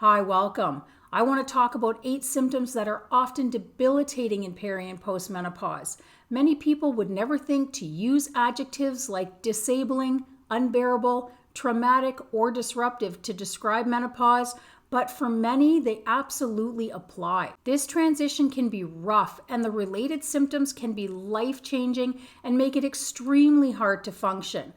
Hi, welcome. I want to talk about 8 symptoms that are often debilitating in peri and postmenopause. Many people would never think to use adjectives like disabling, unbearable, traumatic, or disruptive to describe menopause, but for many, they absolutely apply. This transition can be rough, and the related symptoms can be life-changing and make it extremely hard to function.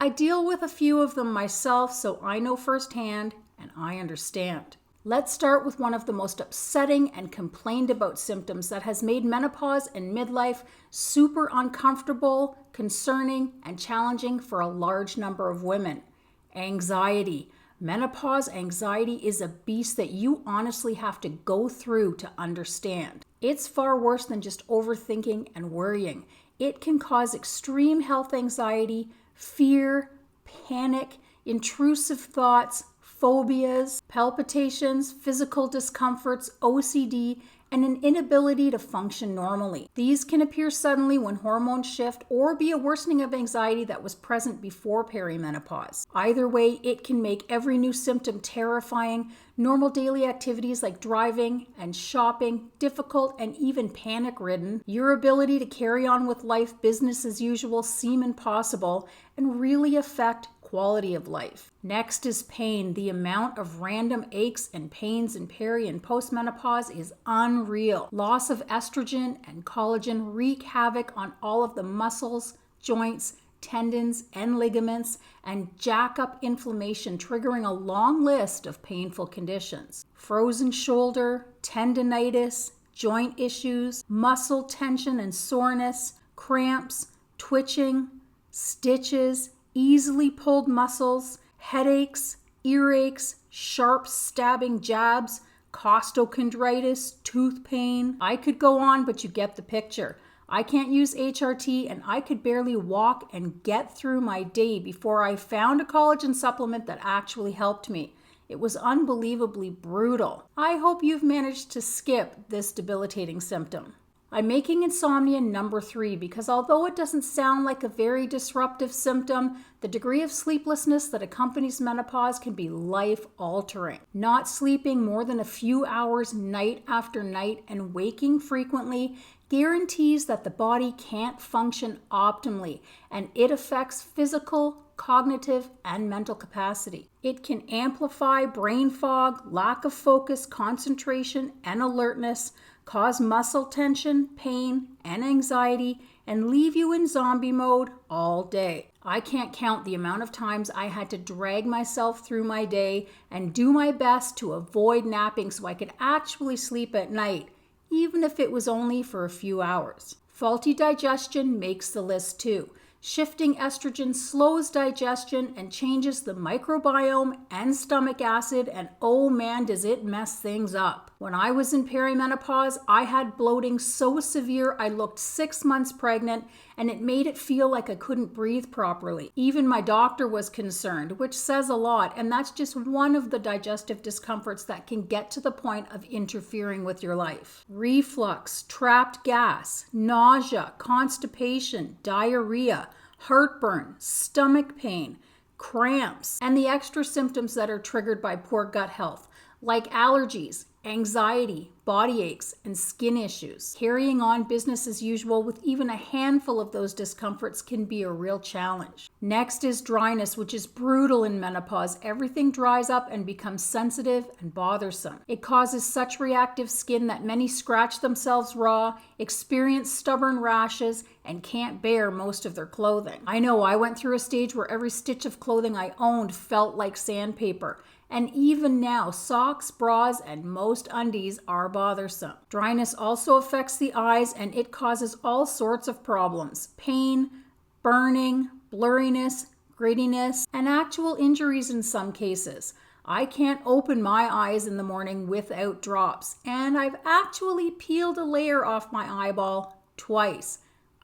I deal with a few of them myself, so I know firsthand and I understand. Let's start with one of the most upsetting and complained about symptoms that has made menopause and midlife super uncomfortable, concerning, and challenging for a large number of women. Anxiety. Menopause anxiety is a beast that you honestly have to go through to understand. It's far worse than just overthinking and worrying. It can cause extreme health anxiety, fear, panic, intrusive thoughts, phobias, palpitations, physical discomforts, OCD, and an inability to function normally. These can appear suddenly when hormones shift or be a worsening of anxiety that was present before perimenopause. Either way, it can make every new symptom terrifying, normal daily activities like driving and shopping difficult and even panic-ridden, your ability to carry on with life business as usual seem impossible, and really affect quality of life. Next is pain. The amount of random aches and pains in peri and postmenopause is unreal. Loss of estrogen and collagen wreak havoc on all of the muscles, joints, tendons, and ligaments, and jack up inflammation, triggering a long list of painful conditions. Frozen shoulder, tendinitis, joint issues, muscle tension and soreness, cramps, twitching, stitches, easily pulled muscles, headaches, earaches, sharp stabbing jabs, costochondritis, tooth pain. I could go on, but you get the picture. I can't use HRT, and I could barely walk and get through my day before I found a collagen supplement that actually helped me. It was unbelievably brutal. I hope you've managed to skip this debilitating symptom. I'm making insomnia number 3 because although it doesn't sound like a very disruptive symptom, the degree of sleeplessness that accompanies menopause can be life-altering. Not sleeping more than a few hours night after night and waking frequently guarantees that the body can't function optimally, and it affects physical, cognitive, and mental capacity. It can amplify brain fog, lack of focus, concentration, and alertness, cause muscle tension, pain, and anxiety, and leave you in zombie mode all day. I can't count the amount of times I had to drag myself through my day and do my best to avoid napping so I could actually sleep at night, even if it was only for a few hours. Faulty digestion makes the list too. Shifting estrogen slows digestion and changes the microbiome and stomach acid, and oh man, does it mess things up. When I was in perimenopause, I had bloating so severe I looked 6 months pregnant, and it made it feel like I couldn't breathe properly. Even my doctor was concerned, which says a lot, and that's just one of the digestive discomforts that can get to the point of interfering with your life. Reflux, trapped gas, nausea, constipation, diarrhea, heartburn, stomach pain, cramps, and the extra symptoms that are triggered by poor gut health, like allergies, anxiety, body aches, and skin issues. Carrying on business as usual with even a handful of those discomforts can be a real challenge. Next is dryness, which is brutal in menopause. Everything dries up and becomes sensitive and bothersome. It causes such reactive skin that many scratch themselves raw, experience stubborn rashes, and can't bear most of their clothing. I know I went through a stage where every stitch of clothing I owned felt like sandpaper. And even now, socks, bras, and most undies are bothersome. Dryness also affects the eyes, and it causes all sorts of problems: pain, burning, blurriness, grittiness, and actual injuries in some cases. I can't open my eyes in the morning without drops, and I've actually peeled a layer off my eyeball twice.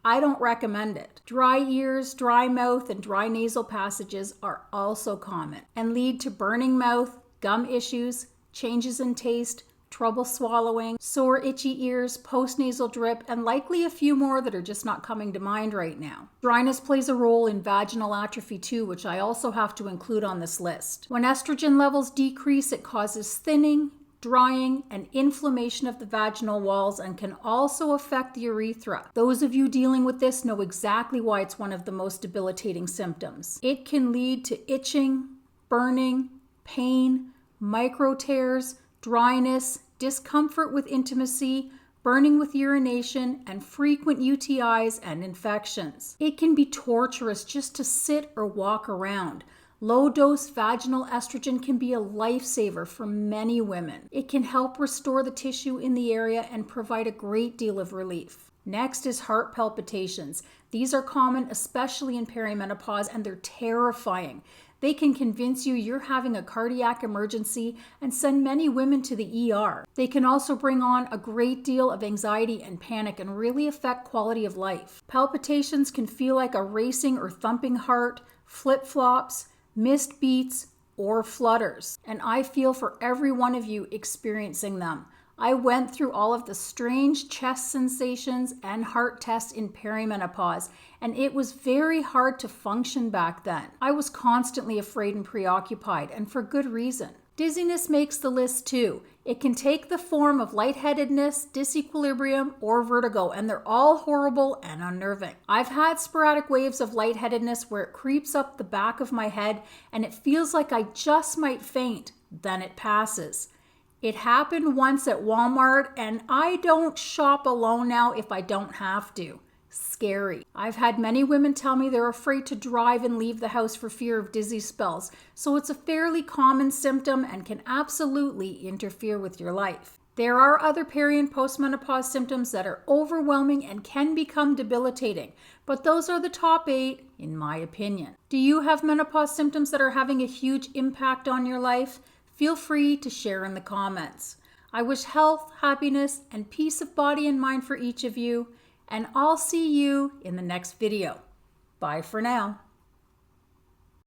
I don't recommend it. Dry ears, dry mouth, and dry nasal passages are also common and lead to burning mouth, gum issues, changes in taste, trouble swallowing, sore itchy ears, postnasal drip, and likely a few more that are just not coming to mind right now. Dryness plays a role in vaginal atrophy too, which I also have to include on this list. When estrogen levels decrease, it causes thinning, drying, and inflammation of the vaginal walls and can also affect the urethra. Those of you dealing with this know exactly why it's one of the most debilitating symptoms. It can lead to itching, burning, pain, micro tears, dryness, discomfort with intimacy, burning with urination, and frequent UTIs and infections. It can be torturous just to sit or walk around. Low-dose vaginal estrogen can be a lifesaver for many women. It can help restore the tissue in the area and provide a great deal of relief. Next is heart palpitations. These are common, especially in perimenopause, and they're terrifying. They can convince you you're having a cardiac emergency and send many women to the ER. They can also bring on a great deal of anxiety and panic and really affect quality of life. Palpitations can feel like a racing or thumping heart, flip-flops, missed beats, or flutters. And I feel for every one of you experiencing them. I went through all of the strange chest sensations and heart tests in perimenopause, and it was very hard to function back then. I was constantly afraid and preoccupied, and for good reason. Dizziness makes the list too. It can take the form of lightheadedness, disequilibrium, or vertigo, and they're all horrible and unnerving. I've had sporadic waves of lightheadedness where it creeps up the back of my head and it feels like I just might faint, then it passes. It happened once at Walmart, and I don't shop alone now if I don't have to. Scary. I've had many women tell me they're afraid to drive and leave the house for fear of dizzy spells, so it's a fairly common symptom and can absolutely interfere with your life. There are other peri and postmenopause symptoms that are overwhelming and can become debilitating, but those are the top 8 in my opinion. Do you have menopause symptoms that are having a huge impact on your life? Feel free to share in the comments. I wish health, happiness, and peace of body and mind for each of you, and I'll see you in the next video. Bye for now.